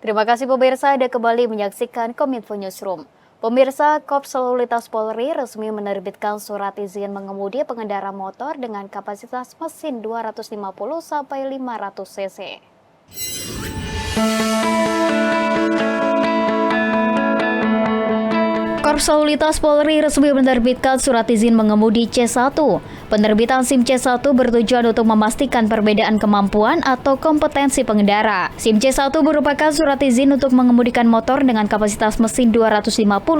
Terima kasih pemirsa, Anda kembali menyaksikan Kominfo Newsroom. Pemirsa, Korps Lalu Lintas Polri resmi menerbitkan surat izin mengemudi pengendara motor dengan kapasitas mesin 250 sampai 500 cc. Korps Lalu Lintas Polri resmi menerbitkan surat izin mengemudi C1. Penerbitan SIM C1 bertujuan untuk memastikan perbedaan kemampuan atau kompetensi pengendara. SIM C1 merupakan surat izin untuk mengemudikan motor dengan kapasitas mesin 250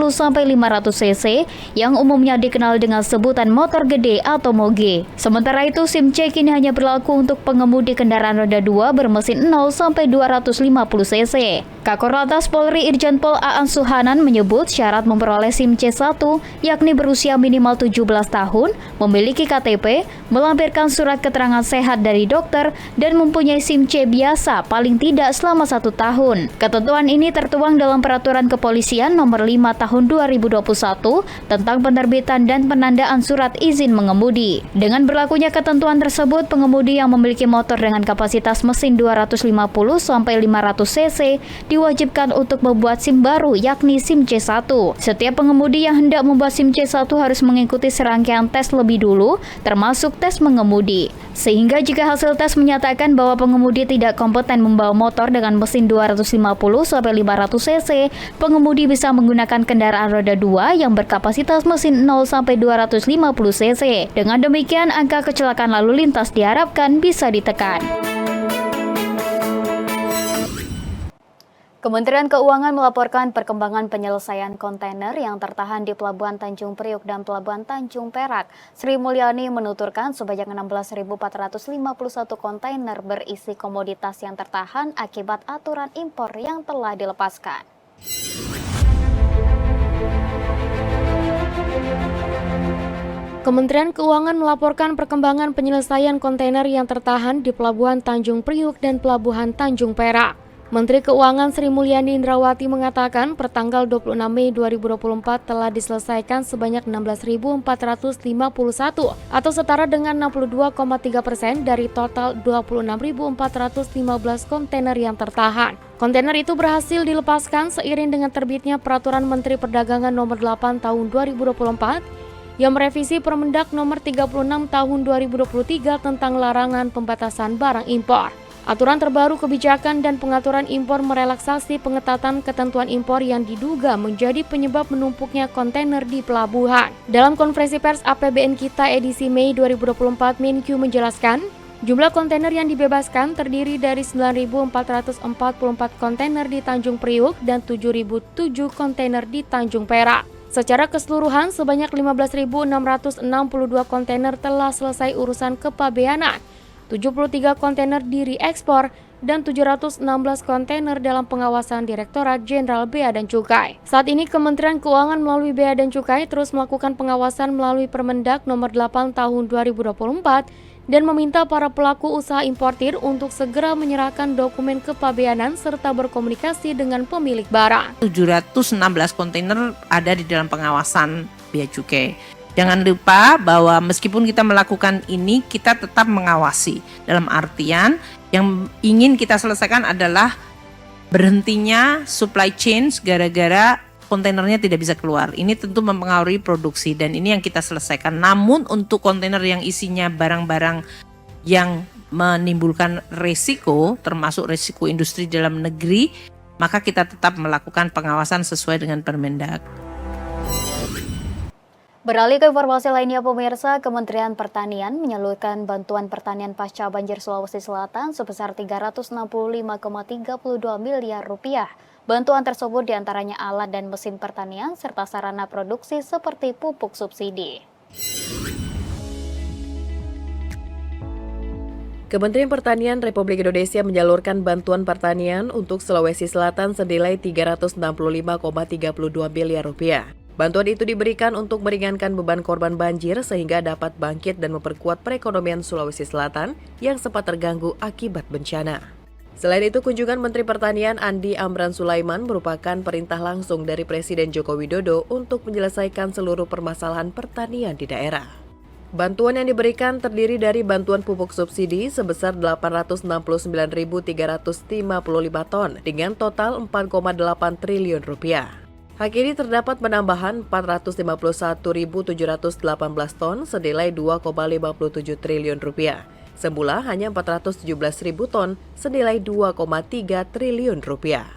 sampai 500 cc yang umumnya dikenal dengan sebutan motor gede atau moge. Sementara itu, SIM C kini hanya berlaku untuk pengemudi kendaraan roda 2 bermesin 0 sampai 250 cc. Kakor Lantas Polri Irjen Pol Aan Suhanan menyebut syarat memperoleh SIM C1 yakni berusia minimal 17 tahun, memiliki KTP, melampirkan surat keterangan sehat dari dokter, dan mempunyai SIM C biasa paling tidak selama 1 tahun. Ketentuan ini tertuang dalam Peraturan Kepolisian Nomor 5 Tahun 2021 tentang penerbitan dan penandaan surat izin mengemudi. Dengan berlakunya ketentuan tersebut, pengemudi yang memiliki motor dengan kapasitas mesin 250 sampai 500 cc diwajibkan untuk membuat SIM baru yakni SIM C1. Setiap pengemudi yang hendak membuat SIM C1 harus mengikuti serangkaian tes lebih dulu, termasuk tes mengemudi. Sehingga jika hasil tes menyatakan bahwa pengemudi tidak kompeten membawa motor dengan mesin 250 sampai 500 cc, pengemudi bisa menggunakan kendaraan roda 2 yang berkapasitas mesin 0 sampai 250 cc. Dengan demikian, angka kecelakaan lalu lintas diharapkan bisa ditekan. Kementerian Keuangan melaporkan perkembangan penyelesaian kontainer yang tertahan di Pelabuhan Tanjung Priuk dan Pelabuhan Tanjung Perak. Sri Mulyani menuturkan sebanyak 16.451 kontainer berisi komoditas yang tertahan akibat aturan impor yang telah dilepaskan. Kementerian Keuangan melaporkan perkembangan penyelesaian kontainer yang tertahan di Pelabuhan Tanjung Priuk dan Pelabuhan Tanjung Perak. Menteri Keuangan Sri Mulyani Indrawati mengatakan pertanggal 26 Mei 2024 telah diselesaikan sebanyak 16.451 atau setara dengan 62,3% dari total 26.415 kontainer yang tertahan. Kontainer itu berhasil dilepaskan seiring dengan terbitnya Peraturan Menteri Perdagangan Nomor 8 Tahun 2024 yang merevisi Permendak Nomor 36 Tahun 2023 tentang larangan pembatasan barang impor. Aturan terbaru kebijakan dan pengaturan impor merelaksasi pengetatan ketentuan impor yang diduga menjadi penyebab menumpuknya kontainer di pelabuhan. Dalam konferensi pers APBN Kita edisi Mei 2024, Menkyu menjelaskan, jumlah kontainer yang dibebaskan terdiri dari 9.444 kontainer di Tanjung Priuk dan 7.007 kontainer di Tanjung Perak. Secara keseluruhan, sebanyak 15.662 kontainer telah selesai urusan kepabeanan, 73 kontainer direekspor, dan 716 kontainer dalam pengawasan Direktorat Jenderal Bea dan Cukai. Saat ini Kementerian Keuangan melalui Bea dan Cukai terus melakukan pengawasan melalui Permendak Nomor 8 Tahun 2024 dan meminta para pelaku usaha importir untuk segera menyerahkan dokumen kepabeanan serta berkomunikasi dengan pemilik barang. 716 kontainer ada di dalam pengawasan Bea Cukai. Jangan lupa bahwa meskipun kita melakukan ini, kita tetap mengawasi. Dalam artian, yang ingin kita selesaikan adalah berhentinya supply chain gara-gara kontainernya tidak bisa keluar. Ini tentu mempengaruhi produksi dan ini yang kita selesaikan. Namun untuk kontainer yang isinya barang-barang yang menimbulkan resiko, termasuk resiko industri dalam negeri, maka kita tetap melakukan pengawasan sesuai dengan Permendak. Beralih ke informasi lainnya pemirsa, Kementerian Pertanian menyalurkan bantuan pertanian pasca banjir Sulawesi Selatan sebesar 365,32 miliar rupiah. Bantuan tersebut diantaranya alat dan mesin pertanian serta sarana produksi seperti pupuk subsidi. Kementerian Pertanian Republik Indonesia menyalurkan bantuan pertanian untuk Sulawesi Selatan senilai 365,32 miliar rupiah. Bantuan itu diberikan untuk meringankan beban korban banjir sehingga dapat bangkit dan memperkuat perekonomian Sulawesi Selatan yang sempat terganggu akibat bencana. Selain itu, kunjungan Menteri Pertanian Andi Amran Sulaiman merupakan perintah langsung dari Presiden Joko Widodo untuk menyelesaikan seluruh permasalahan pertanian di daerah. Bantuan yang diberikan terdiri dari bantuan pupuk subsidi sebesar 869.355 ton dengan total 4,8 triliun rupiah. Hak ini terdapat penambahan 451.718 ton senilai 2,57 triliun rupiah. Semula hanya 417.000 ton senilai 2,3 triliun rupiah.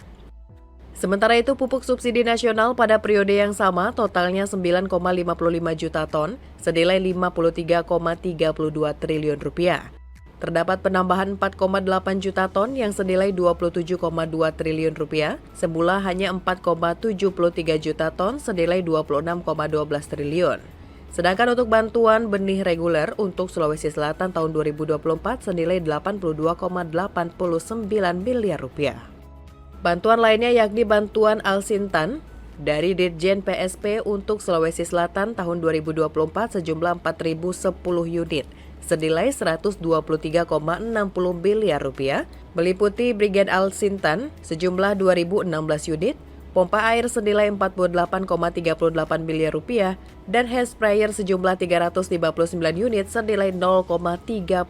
Sementara itu pupuk subsidi nasional pada periode yang sama totalnya 9,55 juta ton senilai 53,32 triliun rupiah. Terdapat penambahan 4,8 juta ton yang senilai 27,2 triliun rupiah, semula hanya 4,73 juta ton senilai 26,12 triliun. Sedangkan untuk bantuan benih reguler untuk Sulawesi Selatan tahun 2024 senilai 82,89 miliar rupiah. Bantuan lainnya yakni bantuan Al-Sintan dari Ditjen PSP untuk Sulawesi Selatan tahun 2024 sejumlah 4.010 unit senilai 123,60 miliar rupiah, meliputi Brigade Al-Sintan sejumlah 2.016 unit, pompa air senilai 48,38 miliar rupiah, dan hand sprayer sejumlah 359 unit senilai 0,35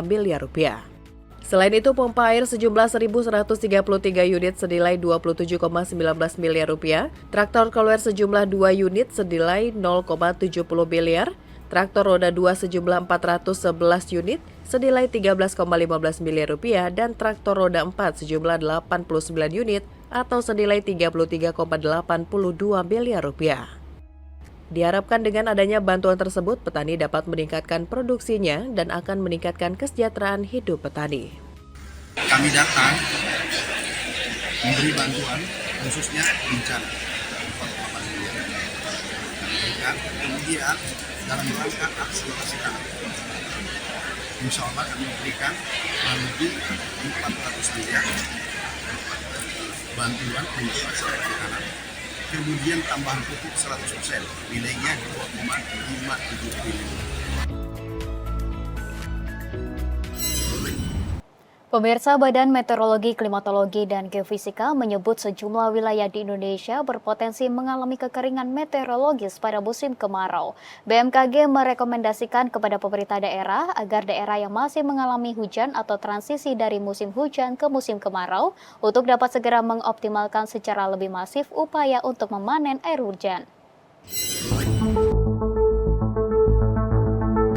miliar rupiah. Selain itu, pompa air sejumlah 1.133 unit senilai 27,19 miliar rupiah, traktor keluar sejumlah 2 unit senilai 0,70 miliar, traktor roda 2 sejumlah 411 unit senilai 13,15 miliar rupiah, dan traktor roda 4 sejumlah 89 unit atau senilai 33,82 miliar rupiah. Diharapkan dengan adanya bantuan tersebut, petani dapat meningkatkan produksinya dan akan meningkatkan kesejahteraan hidup petani. Kami datang memberi bantuan khususnya bencana 4,8 miliar. Kemudian dalam rangka akselerasi tanam, insya Allah kami memberikan lebih 400 miliar bantuan untuk akselerasi tanam. Kemudian tambahan pupuk 100%, nilainya 2,57 triliun. Pemirsa, Badan Meteorologi, Klimatologi, dan Geofisika menyebut sejumlah wilayah di Indonesia berpotensi mengalami kekeringan meteorologis pada musim kemarau. BMKG merekomendasikan kepada pemerintah daerah agar daerah yang masih mengalami hujan atau transisi dari musim hujan ke musim kemarau untuk dapat segera mengoptimalkan secara lebih masif upaya untuk memanen air hujan.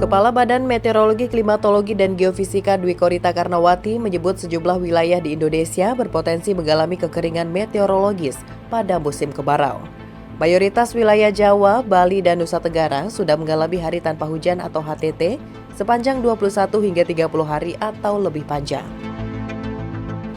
Kepala Badan Meteorologi, Klimatologi, dan Geofisika Dwi Korita Karnawati menyebut sejumlah wilayah di Indonesia berpotensi mengalami kekeringan meteorologis pada musim kemarau. Mayoritas wilayah Jawa, Bali, dan Nusa Tenggara sudah mengalami hari tanpa hujan atau HTT sepanjang 21 hingga 30 hari atau lebih panjang.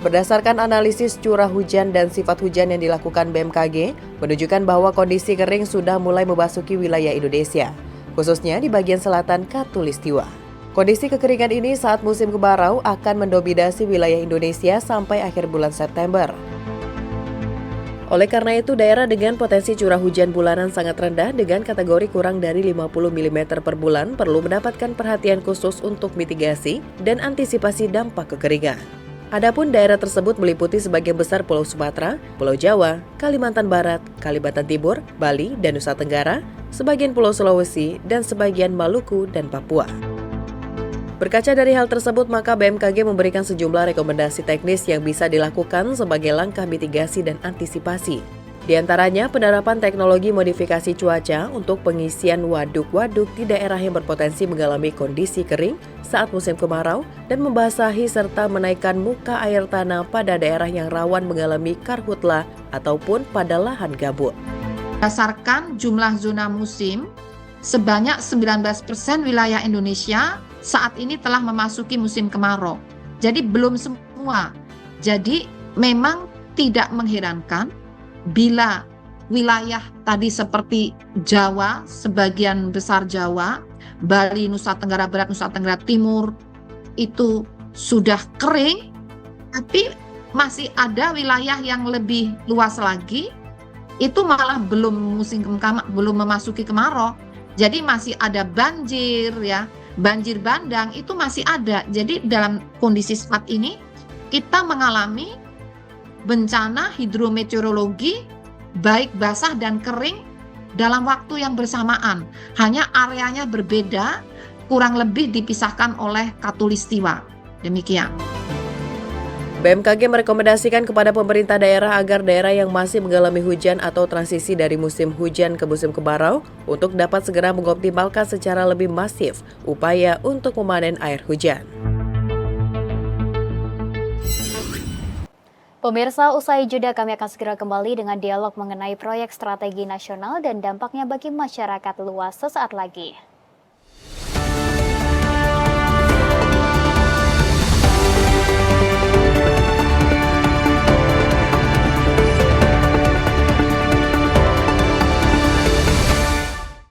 Berdasarkan analisis curah hujan dan sifat hujan yang dilakukan BMKG, menunjukkan bahwa kondisi kering sudah mulai memasuki wilayah Indonesia, khususnya di bagian selatan Khatulistiwa. Kondisi kekeringan ini saat musim kemarau akan mendominasi wilayah Indonesia sampai akhir bulan September. Oleh karena itu, daerah dengan potensi curah hujan bulanan sangat rendah dengan kategori kurang dari 50 mm per bulan perlu mendapatkan perhatian khusus untuk mitigasi dan antisipasi dampak kekeringan. Adapun daerah tersebut meliputi sebagian besar Pulau Sumatera, Pulau Jawa, Kalimantan Barat, Kalimantan Timur, Bali, dan Nusa Tenggara, sebagian Pulau Sulawesi, dan sebagian Maluku dan Papua. Berkaca dari hal tersebut, maka BMKG memberikan sejumlah rekomendasi teknis yang bisa dilakukan sebagai langkah mitigasi dan antisipasi. Di antaranya, penerapan teknologi modifikasi cuaca untuk pengisian waduk-waduk di daerah yang berpotensi mengalami kondisi kering saat musim kemarau dan membasahi serta menaikkan muka air tanah pada daerah yang rawan mengalami karhutla ataupun pada lahan gambut. Berdasarkan jumlah zona musim, sebanyak 19% wilayah Indonesia saat ini telah memasuki musim kemarau. Jadi belum semua. Jadi memang tidak mengherankan bila wilayah tadi seperti Jawa, sebagian besar Jawa, Bali, Nusa Tenggara Barat, Nusa Tenggara Timur itu sudah kering, tapi masih ada wilayah yang lebih luas lagi itu malah belum memasuki kemarau. Jadi masih ada banjir ya, banjir bandang itu masih ada. Jadi dalam kondisi saat ini kita mengalami bencana hidrometeorologi baik basah dan kering dalam waktu yang bersamaan. Hanya areanya berbeda, kurang lebih dipisahkan oleh Katulistiwa. Demikian. BMKG merekomendasikan kepada pemerintah daerah agar daerah yang masih mengalami hujan atau transisi dari musim hujan ke musim kemarau untuk dapat segera mengoptimalkan secara lebih masif upaya untuk memanen air hujan. Pemirsa, usai jeda kami akan segera kembali dengan dialog mengenai proyek strategi nasional dan dampaknya bagi masyarakat luas sesaat lagi.